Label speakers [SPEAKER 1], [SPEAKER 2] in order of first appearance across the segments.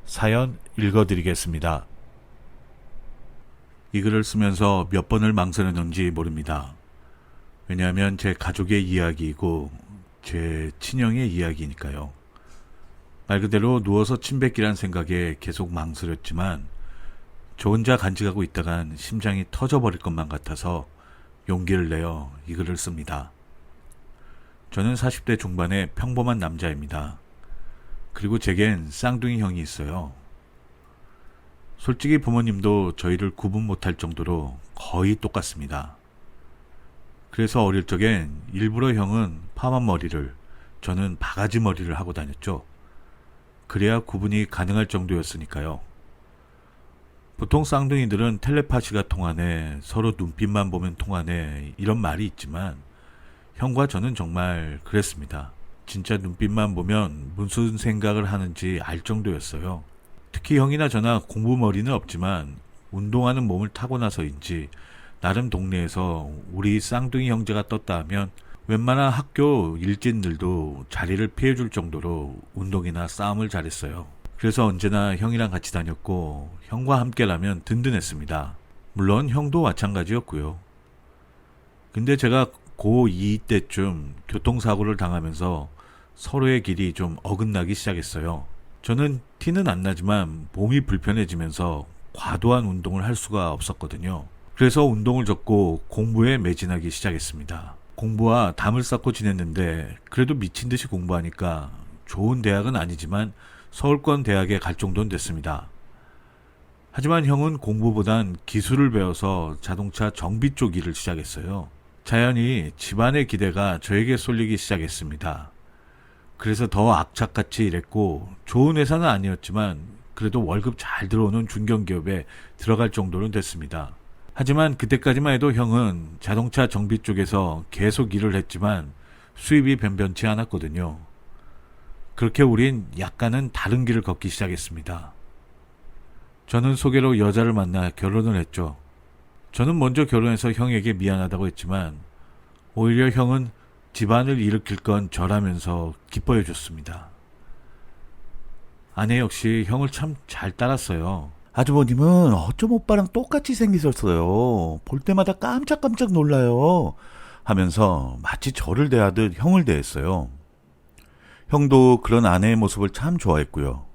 [SPEAKER 1] 사연 읽어드리겠습니다. 이 글을 쓰면서 몇 번을 망설였는지 모릅니다. 왜냐하면 제 가족의 이야기이고 제 친형의 이야기니까요. 말 그대로 누워서 침뱉기란 생각에 계속 망설였지만 저 혼자 간직하고 있다간 심장이 터져버릴 것만 같아서 용기를 내어 이 글을 씁니다. 저는 40대 중반의 평범한 남자입니다. 그리고 제겐 쌍둥이 형이 있어요. 솔직히 부모님도 저희를 구분 못할 정도로 거의 똑같습니다. 그래서 어릴 적엔 일부러 형은 파마 머리를, 저는 바가지 머리를 하고 다녔죠. 그래야 구분이 가능할 정도였으니까요. 보통 쌍둥이들은 텔레파시가 통하네, 서로 눈빛만 보면 통하네, 이런 말이 있지만 형과 저는 정말 그랬습니다. 진짜 눈빛만 보면 무슨 생각을 하는지 알 정도였어요. 특히 형이나 저나 공부머리는 없지만 운동하는 몸을 타고나서인지 나름 동네에서 우리 쌍둥이 형제가 떴다 하면 웬만한 학교 일진들도 자리를 피해줄 정도로 운동이나 싸움을 잘했어요. 그래서 언제나 형이랑 같이 다녔고 형과 함께라면 든든했습니다. 물론 형도 마찬가지였고요. 근데 제가 고2 때쯤 교통사고를 당하면서 서로의 길이 좀 어긋나기 시작했어요. 저는 티는 안 나지만 몸이 불편해지면서 과도한 운동을 할 수가 없었거든요. 그래서 운동을 접고 공부에 매진하기 시작했습니다. 공부와 담을 쌓고 지냈는데 그래도 미친 듯이 공부하니까 좋은 대학은 아니지만 서울권 대학에 갈 정도는 됐습니다. 하지만 형은 공부보단 기술을 배워서 자동차 정비 쪽 일을 시작했어요. 자연히 집안의 기대가 저에게 쏠리기 시작했습니다. 그래서 더 악착같이 일했고 좋은 회사는 아니었지만 그래도 월급 잘 들어오는 중견기업에 들어갈 정도는 됐습니다. 하지만 그때까지만 해도 형은 자동차 정비 쪽에서 계속 일을 했지만 수입이 변변치 않았거든요. 그렇게 우린 약간은 다른 길을 걷기 시작했습니다. 저는 소개로 여자를 만나 결혼을 했죠. 저는 먼저 결혼해서 형에게 미안하다고 했지만 오히려 형은 집안을 일으킬 건 저라면서 기뻐해 줬습니다. 아내 역시 형을 참 잘 따랐어요.
[SPEAKER 2] 아주버님은 어쩜 오빠랑 똑같이 생기셨어요. 볼 때마다 깜짝깜짝 놀라요. 하면서 마치 저를 대하듯 형을 대했어요. 형도 그런 아내의 모습을 참 좋아했고요.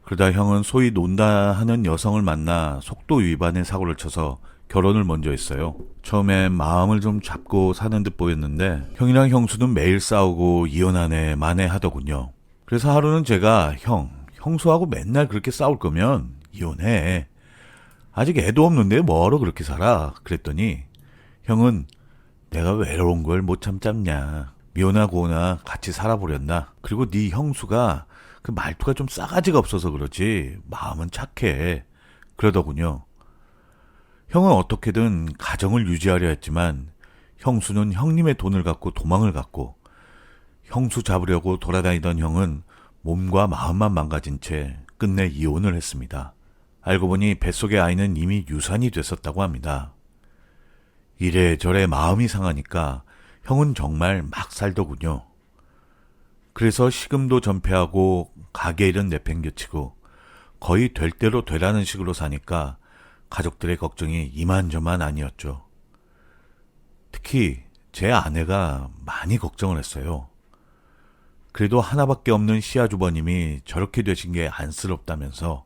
[SPEAKER 2] 그러다 형은 소위 논다 하는 여성을 만나 속도 위반의 사고를 쳐서 결혼을 먼저 했어요. 처음에 마음을 좀 잡고 사는 듯 보였는데 형이랑 형수는 매일 싸우고 이혼하네 마네 하더군요. 그래서 하루는 제가 형수하고 맨날 그렇게 싸울 거면 이혼해. 아직 애도 없는데 뭐하러 그렇게 살아? 그랬더니 형은 내가 외로운 걸 못 참잡냐. 미호나 고나 같이 살아보렸나. 그리고 네 형수가 그 말투가 좀 싸가지가 없어서 그러지 마음은 착해. 그러더군요. 형은 어떻게든 가정을 유지하려 했지만 형수는 형님의 돈을 갖고 도망을 갔고 형수 잡으려고 돌아다니던 형은 몸과 마음만 망가진 채 끝내 이혼을 했습니다. 알고 보니 뱃속의 아이는 이미 유산이 됐었다고 합니다. 이래저래 마음이 상하니까 형은 정말 막 살더군요. 그래서 시금도 전폐하고 가게 일은 내팽겨치고 거의 될 대로 되라는 식으로 사니까 가족들의 걱정이 이만저만 아니었죠. 특히 제 아내가 많이 걱정을 했어요. 그래도 하나밖에 없는 시아주버님이 저렇게 되신 게 안쓰럽다면서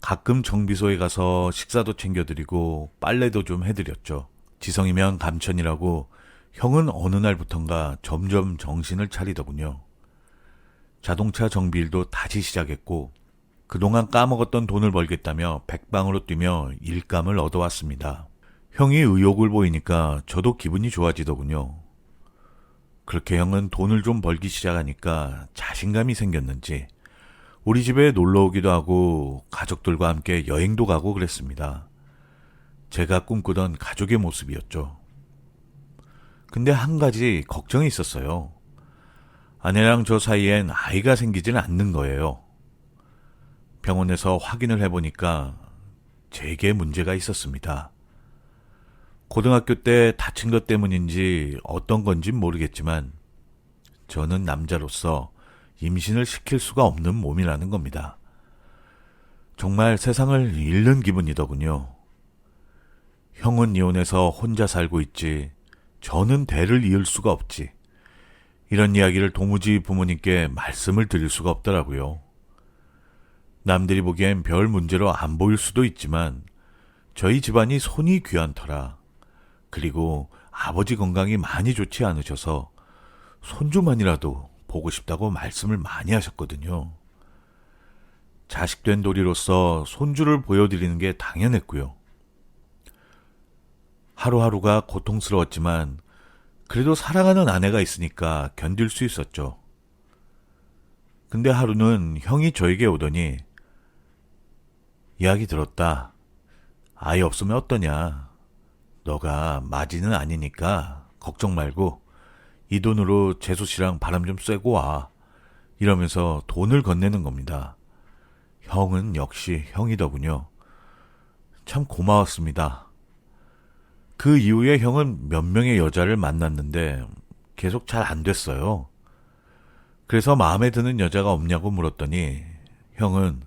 [SPEAKER 2] 가끔 정비소에 가서 식사도 챙겨드리고 빨래도 좀 해드렸죠. 지성이면 감천이라고 형은 어느 날부턴가 점점 정신을 차리더군요. 자동차 정비일도 다시 시작했고 그동안 까먹었던 돈을 벌겠다며 백방으로 뛰며 일감을 얻어왔습니다. 형이 의욕을 보이니까 저도 기분이 좋아지더군요. 그렇게 형은 돈을 좀 벌기 시작하니까 자신감이 생겼는지 우리 집에 놀러 오기도 하고 가족들과 함께 여행도 가고 그랬습니다. 제가 꿈꾸던 가족의 모습이었죠. 근데 한 가지 걱정이 있었어요. 아내랑 저 사이엔 아이가 생기지는 않는 거예요. 병원에서 확인을 해보니까 제게 문제가 있었습니다. 고등학교 때 다친 것 때문인지 어떤 건진 모르겠지만 저는 남자로서 임신을 시킬 수가 없는 몸이라는 겁니다. 정말 세상을 잃는 기분이더군요. 형은 이혼해서 혼자 살고 있지. 저는 대를 이을 수가 없지. 이런 이야기를 도무지 부모님께 말씀을 드릴 수가 없더라고요. 남들이 보기엔 별 문제로 안 보일 수도 있지만 저희 집안이 손이 귀한 터라, 그리고 아버지 건강이 많이 좋지 않으셔서 손주만이라도 보고 싶다고 말씀을 많이 하셨거든요. 자식된 도리로서 손주를 보여드리는 게 당연했고요. 하루하루가 고통스러웠지만 그래도 사랑하는 아내가 있으니까 견딜 수 있었죠. 근데 하루는 형이 저에게 오더니 이야기 들었다. 아이 없으면 어떠냐. 너가 마지는 아니니까 걱정 말고 이 돈으로 재수 씨랑 바람 좀 쐬고 와. 이러면서 돈을 건네는 겁니다. 형은 역시 형이더군요. 참 고마웠습니다. 그 이후에 형은 몇 명의 여자를 만났는데 계속 잘 안 됐어요. 그래서 마음에 드는 여자가 없냐고 물었더니 형은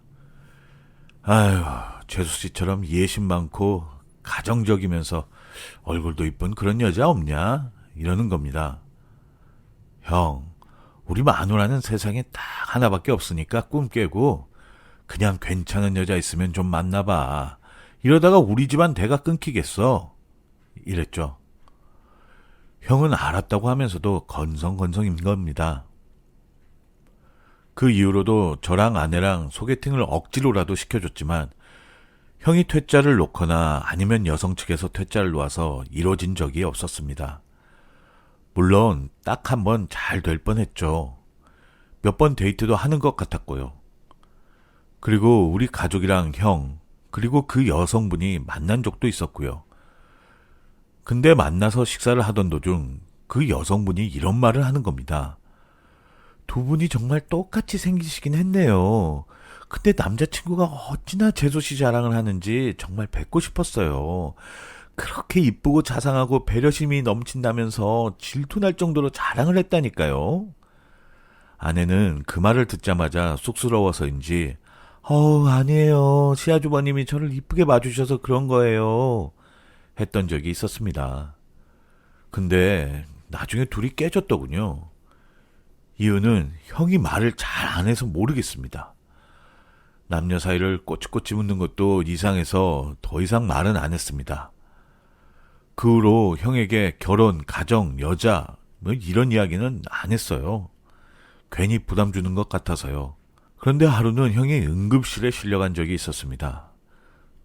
[SPEAKER 2] 아유, 재수 씨처럼 예심 많고 가정적이면서 얼굴도 이쁜 그런 여자 없냐? 이러는 겁니다. 형, 우리 마누라는 세상에 딱 하나밖에 없으니까 꿈 깨고 그냥 괜찮은 여자 있으면 좀 만나봐. 이러다가 우리 집안 대가 끊기겠어. 이랬죠. 형은 알았다고 하면서도 건성건성인 겁니다. 그 이후로도 저랑 아내랑 소개팅을 억지로라도 시켜줬지만 형이 퇴짜를 놓거나 아니면 여성 측에서 퇴짜를 놓아서 이루어진 적이 없었습니다. 물론 딱 한 번 잘 될 뻔했죠. 몇 번 데이트도 하는 것 같았고요. 그리고 우리 가족이랑 형, 그리고 그 여성분이 만난 적도 있었고요. 근데 만나서 식사를 하던 도중 그 여성분이 이런 말을 하는 겁니다. 두 분이 정말 똑같이 생기시긴 했네요. 근데 남자친구가 어찌나 재수씨 자랑을 하는지 정말 뵙고 싶었어요. 그렇게 이쁘고 자상하고 배려심이 넘친다면서 질투날 정도로 자랑을 했다니까요. 아내는 그 말을 듣자마자 쑥스러워서인지 아니에요. 시아주버님이 저를 이쁘게 봐주셔서 그런 거예요. 했던 적이 있었습니다. 근데 나중에 둘이 깨졌더군요. 이유는 형이 말을 잘 안 해서 모르겠습니다. 남녀 사이를 꼬치꼬치 묻는 것도 이상해서 더 이상 말은 안 했습니다. 그 후로 형에게 결혼, 가정, 여자 뭐 이런 이야기는 안 했어요. 괜히 부담 주는 것 같아서요. 그런데 하루는 형이 응급실에 실려간 적이 있었습니다.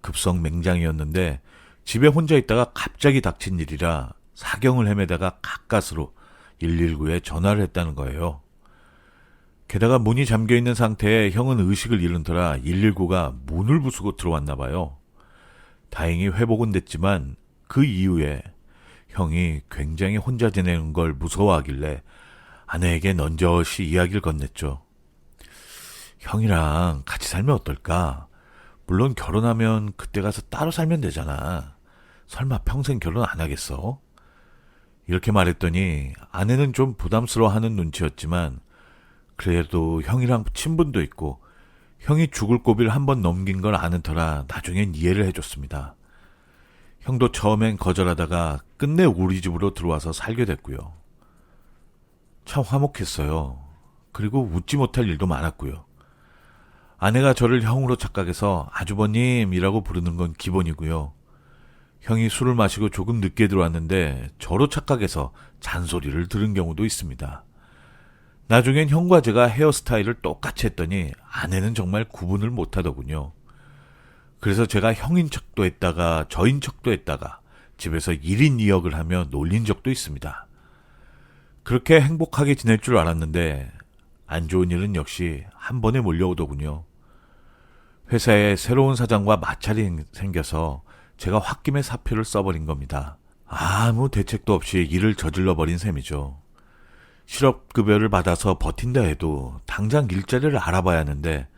[SPEAKER 2] 급성 맹장이었는데 집에 혼자 있다가 갑자기 닥친 일이라 사경을 헤매다가 가까스로 119에 전화를 했다는 거예요. 게다가 문이 잠겨있는 상태에 형은 의식을 잃은 터라 119가 문을 부수고 들어왔나 봐요. 다행히 회복은 됐지만 그 이후에 형이 굉장히 혼자 지내는 걸 무서워하길래 아내에게 넌저시 이야기를 건넸죠. 형이랑 같이 살면 어떨까? 물론 결혼하면 그때 가서 따로 살면 되잖아. 설마 평생 결혼 안 하겠어? 이렇게 말했더니 아내는 좀 부담스러워하는 눈치였지만 그래도 형이랑 친분도 있고 형이 죽을 고비를 한번 넘긴 걸 아는 터라 나중엔 이해를 해줬습니다. 형도 처음엔 거절하다가 끝내 우리 집으로 들어와서 살게 됐고요. 참 화목했어요. 그리고 웃지 못할 일도 많았고요. 아내가 저를 형으로 착각해서 아주버님이라고 부르는 건 기본이고요. 형이 술을 마시고 조금 늦게 들어왔는데 저로 착각해서 잔소리를 들은 경우도 있습니다. 나중엔 형과 제가 헤어스타일을 똑같이 했더니 아내는 정말 구분을 못하더군요. 그래서 제가 형인 척도 했다가 저인 척도 했다가 집에서 1인 2역을 하며 놀린 적도 있습니다. 그렇게 행복하게 지낼 줄 알았는데 안 좋은 일은 역시 한 번에 몰려오더군요. 회사에 새로운 사장과 마찰이 생겨서 제가 홧김에 사표를 써버린 겁니다. 아무 대책도 없이 일을 저질러버린 셈이죠. 실업급여를 받아서 버틴다 해도 당장 일자리를 알아봐야 하는데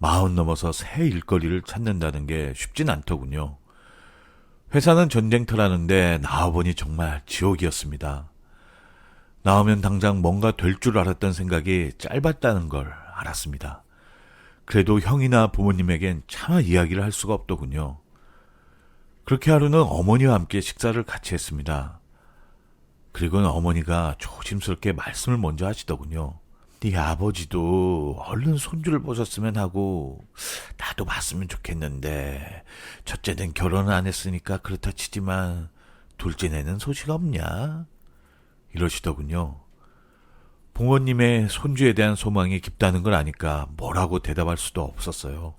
[SPEAKER 2] 40 넘어서 새 일거리를 찾는다는 게 쉽진 않더군요. 회사는 전쟁터라는데 나와보니 정말 지옥이었습니다. 나오면 당장 뭔가 될 줄 알았던 생각이 짧았다는 걸 알았습니다. 그래도 형이나 부모님에겐 차마 이야기를 할 수가 없더군요. 그렇게 하루는 어머니와 함께 식사를 같이 했습니다. 그리고는 어머니가 조심스럽게 말씀을 먼저 하시더군요. 네 아버지도 얼른 손주를 보셨으면 하고 나도 봤으면 좋겠는데 첫째는 결혼을 안 했으니까 그렇다 치지만 둘째네는 소식 없냐? 이러시더군요. 부모님의 손주에 대한 소망이 깊다는 걸 아니까 뭐라고 대답할 수도 없었어요.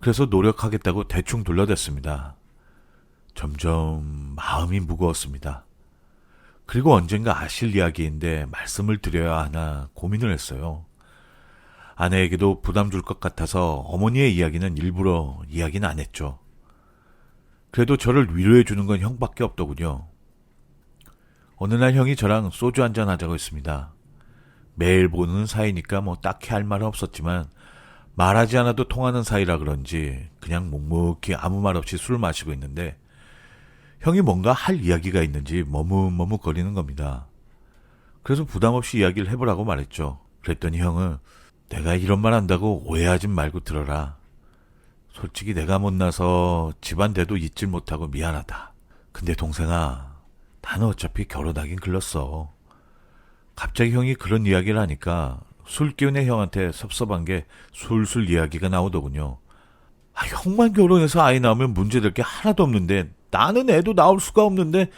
[SPEAKER 2] 그래서 노력하겠다고 대충 둘러댔습니다. 점점 마음이 무거웠습니다. 그리고 언젠가 아실 이야기인데 말씀을 드려야 하나 고민을 했어요. 아내에게도 부담 줄 것 같아서 어머니의 이야기는 일부러 이야기는 안 했죠. 그래도 저를 위로해 주는 건 형밖에 없더군요. 어느 날 형이 저랑 소주 한잔 하자고 했습니다. 매일 보는 사이니까 뭐 딱히 할 말은 없었지만 말하지 않아도 통하는 사이라 그런지 그냥 묵묵히 아무 말 없이 술을 마시고 있는데 형이 뭔가 할 이야기가 있는지 머뭇머뭇거리는 겁니다. 그래서 부담 없이 이야기를 해보라고 말했죠. 그랬더니 형은 내가 이런 말 한다고 오해하지 말고 들어라. 솔직히 내가 못나서 집안 대도 잊질 못하고 미안하다. 근데 동생아, 나는 어차피 결혼하긴 글렀어. 갑자기 형이 그런 이야기를 하니까 술 기운의 형한테 섭섭한 게 술술 이야기가 나오더군요. 형만 결혼해서 아이 낳으면 문제될 게 하나도 없는데 나는 애도 낳을 수가 없는데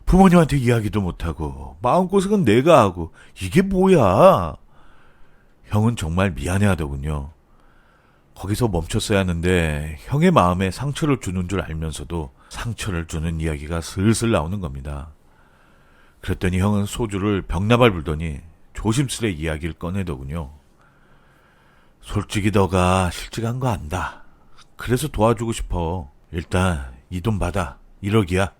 [SPEAKER 2] 부모님한테 이야기도 못하고 마음고생은 내가 하고 이게 뭐야? 형은 정말 미안해하더군요. 거기서 멈췄어야 하는데 형의 마음에 상처를 주는 줄 알면서도 상처를 주는 이야기가 슬슬 나오는 겁니다. 그랬더니 형은 소주를 벽나발 불더니 조심스레 이야기를 꺼내더군요. 솔직히 너가 실직한 거 안다. 그래서 도와주고 싶어. 일단 이 돈 받아. 1억이야.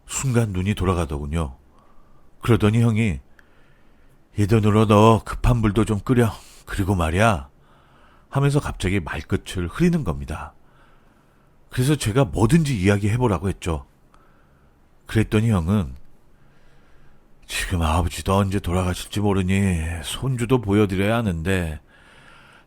[SPEAKER 2] 순간 눈이 돌아가더군요. 그러더니 형이 이 돈으로 너 급한 물도 좀 끓여. 그리고 말이야. 하면서 갑자기 말끝을 흐리는 겁니다. 그래서 제가 뭐든지 이야기해보라고 했죠. 그랬더니 형은 지금 아버지도 언제 돌아가실지 모르니 손주도 보여드려야 하는데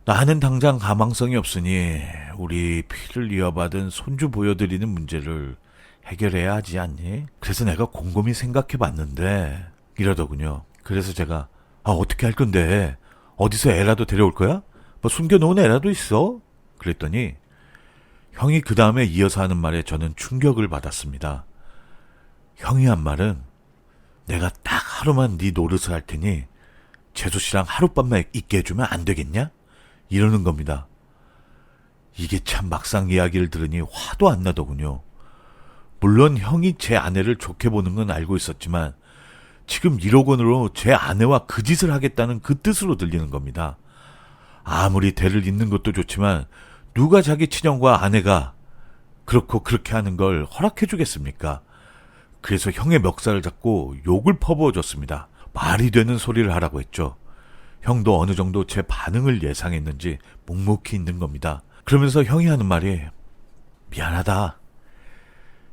[SPEAKER 2] 나는 당장 가망성이 없으니 우리 피를 이어받은 손주 보여드리는 문제를 해결해야 하지 않니? 그래서 내가 곰곰이 생각해봤는데 이러더군요. 그래서 제가 어떻게 할 건데? 어디서 애라도 데려올 거야? 뭐 숨겨놓은 애라도 있어? 그랬더니 형이 그 다음에 이어서 하는 말에 저는 충격을 받았습니다. 형이 한 말은 내가 딱 하루만 네 노릇을 할 테니 재수 씨랑 하룻밤만 있게 해주면 안 되겠냐? 이러는 겁니다. 이게 참 막상 이야기를 들으니 화도 안 나더군요. 물론 형이 제 아내를 좋게 보는 건 알고 있었지만 지금 1억 원으로 제 아내와 그 짓을 하겠다는 그 뜻으로 들리는 겁니다. 아무리 대를 잇는 것도 좋지만 누가 자기 친형과 아내가 그렇고 그렇게 하는 걸 허락해 주겠습니까? 그래서 형의 멱살을 잡고 욕을 퍼부어줬습니다. 말이 되는 소리를 하라고 했죠. 형도 어느 정도 제 반응을 예상했는지 묵묵히 있는 겁니다. 그러면서 형이 하는 말이 미안하다.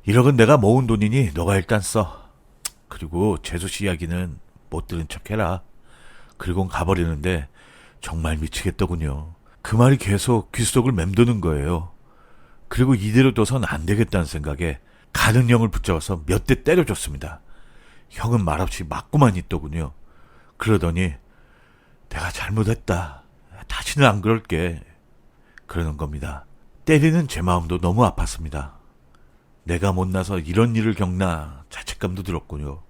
[SPEAKER 2] 1억은 내가 모은 돈이니 너가 일단 써. 그리고 재수씨 이야기는 못 들은 척 해라. 그리고 가버리는데 정말 미치겠더군요. 그 말이 계속 귓속을 맴도는 거예요. 그리고 이대로 둬선 안 되겠다는 생각에 가는 형을 붙잡아서 몇 대 때려줬습니다. 형은 말없이 맞고만 있더군요. 그러더니 내가 잘못했다. 다시는 안 그럴게. 그러는 겁니다. 때리는 제 마음도 너무 아팠습니다. 내가 못나서 이런 일을 겪나 자책감도 들었군요.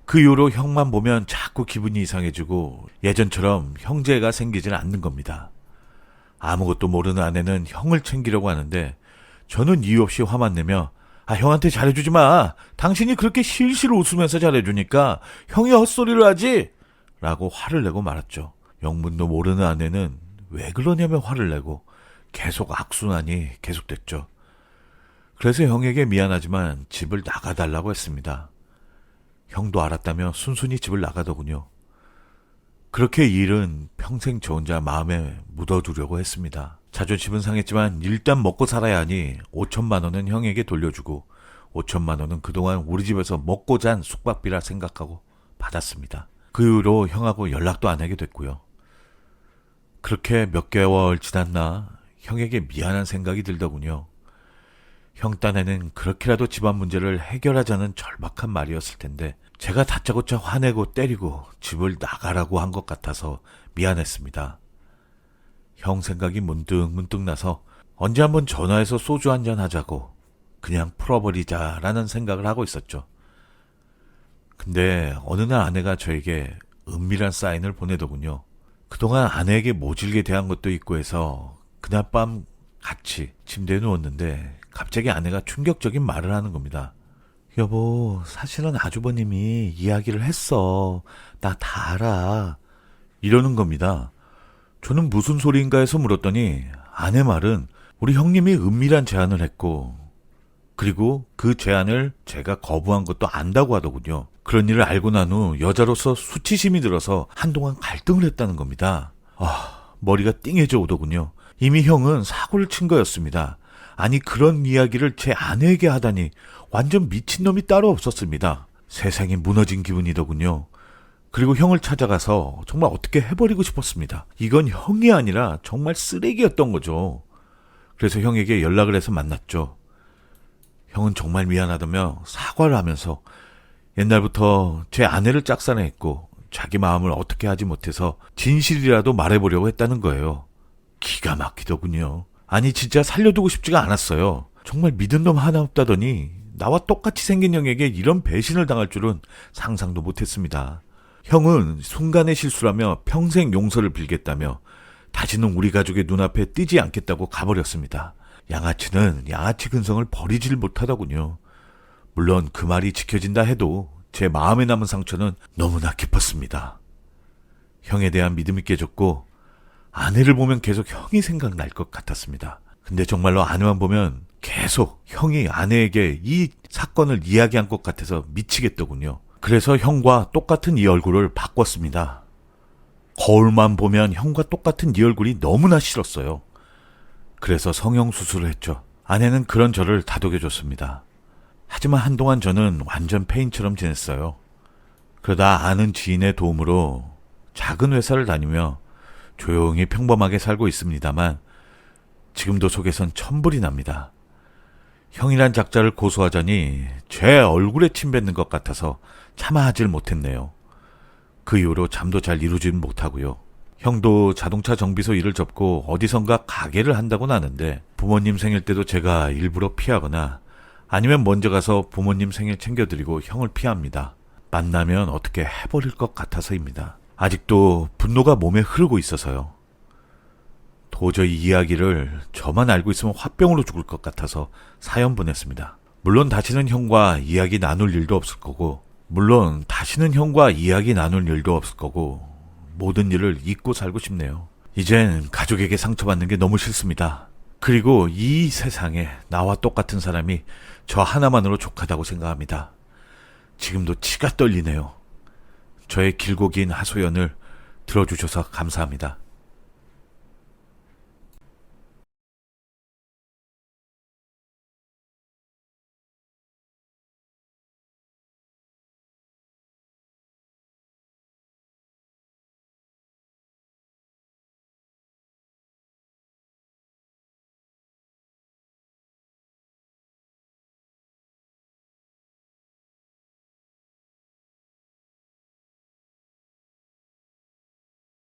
[SPEAKER 2] 그 이후로 형만 보면 자꾸 기분이 이상해지고 예전처럼 형제가 생기질 않는 겁니다. 아무것도 모르는 아내는 형을 챙기려고 하는데 저는 이유 없이 화만 내며 형한테 잘해주지 마. 당신이 그렇게 실실 웃으면서 잘해주니까 형이 헛소리를 하지. 라고 화를 내고 말았죠. 영문도 모르는 아내는 왜 그러냐며 화를 내고 계속 악순환이 계속됐죠. 그래서 형에게 미안하지만 집을 나가달라고 했습니다. 형도 알았다며 순순히 집을 나가더군요. 그렇게 이 일은 평생 저 혼자 마음에 묻어두려고 했습니다. 자존심은 상했지만 일단 먹고 살아야 하니 5천만 원은 형에게 돌려주고 5천만 원은 그동안 우리 집에서 먹고 잔 숙박비라 생각하고 받았습니다. 그 이후로 형하고 연락도 안 하게 됐고요. 그렇게 몇 개월 지났나 형에게 미안한 생각이 들더군요. 형 딴에는 그렇게라도 집안 문제를 해결하자는 절박한 말이었을 텐데 제가 다짜고짜 화내고 때리고 집을 나가라고 한 것 같아서 미안했습니다. 형 생각이 문득 나서 언제 한번 전화해서 소주 한잔 하자고 그냥 풀어버리자라는 생각을 하고 있었죠. 근데 어느 날 아내가 저에게 은밀한 사인을 보내더군요. 그동안 아내에게 모질게 대한 것도 있고 해서 그날 밤 같이 침대에 누웠는데 갑자기 아내가 충격적인 말을 하는 겁니다. 여보, 사실은 아주버님이 이야기를 했어. 나 다 알아. 이러는 겁니다. 저는 무슨 소리인가 해서 물었더니 아내 말은 우리 형님이 은밀한 제안을 했고 그리고 그 제안을 제가 거부한 것도 안다고 하더군요. 그런 일을 알고 난 후 여자로서 수치심이 들어서 한동안 갈등을 했다는 겁니다. 머리가 띵해져 오더군요. 이미 형은 사고를 친 거였습니다. 아니 그런 이야기를 제 아내에게 하다니 완전 미친놈이 따로 없었습니다. 세상이 무너진 기분이더군요. 그리고 형을 찾아가서 정말 어떻게 해버리고 싶었습니다. 이건 형이 아니라 정말 쓰레기였던 거죠. 그래서 형에게 연락을 해서 만났죠. 형은 정말 미안하다며 사과를 하면서 옛날부터 제 아내를 짝사랑했고 자기 마음을 어떻게 하지 못해서 진실이라도 말해보려고 했다는 거예요. 기가 막히더군요. 아니 진짜 살려두고 싶지가 않았어요. 정말 믿은 놈 하나 없다더니 나와 똑같이 생긴 형에게 이런 배신을 당할 줄은 상상도 못했습니다. 형은 순간의 실수라며 평생 용서를 빌겠다며 다시는 우리 가족의 눈앞에 띄지 않겠다고 가버렸습니다. 양아치는 양아치 근성을 버리질 못하더군요. 물론 그 말이 지켜진다 해도 제 마음에 남은 상처는 너무나 깊었습니다. 형에 대한 믿음이 깨졌고 아내를 보면 계속 형이 생각날 것 같았습니다. 근데 정말로 아내만 보면 계속 형이 아내에게 이 사건을 이야기한 것 같아서 미치겠더군요. 그래서 형과 똑같은 이 얼굴을 바꿨습니다. 거울만 보면 형과 똑같은 이 얼굴이 너무나 싫었어요. 그래서 성형수술을 했죠. 아내는 그런 저를 다독여줬습니다. 하지만 한동안 저는 완전 폐인처럼 지냈어요. 그러다 아는 지인의 도움으로 작은 회사를 다니며 조용히 평범하게 살고 있습니다만 지금도 속에선 천불이 납니다. 형이란 작자를 고소하자니 제 얼굴에 침 뱉는 것 같아서 차마 하질 못했네요. 그 이후로 잠도 잘 이루진 못하고요. 형도 자동차 정비소 일을 접고 어디선가 가게를 한다고 나는데 부모님 생일 때도 제가 일부러 피하거나 아니면 먼저 가서 부모님 생일 챙겨드리고 형을 피합니다. 만나면 어떻게 해버릴 것 같아서입니다. 아직도 분노가 몸에 흐르고 있어서요. 도저히 이야기를 저만 알고 있으면 화병으로 죽을 것 같아서 사연 보냈습니다. 물론 다시는 형과 이야기 나눌 일도 없을 거고 모든 일을 잊고 살고 싶네요. 이젠 가족에게 상처받는 게 너무 싫습니다. 그리고 이 세상에 나와 똑같은 사람이 저 하나만으로 족하다고 생각합니다. 지금도 치가 떨리네요. 저의 길고 긴 하소연을 들어주셔서 감사합니다.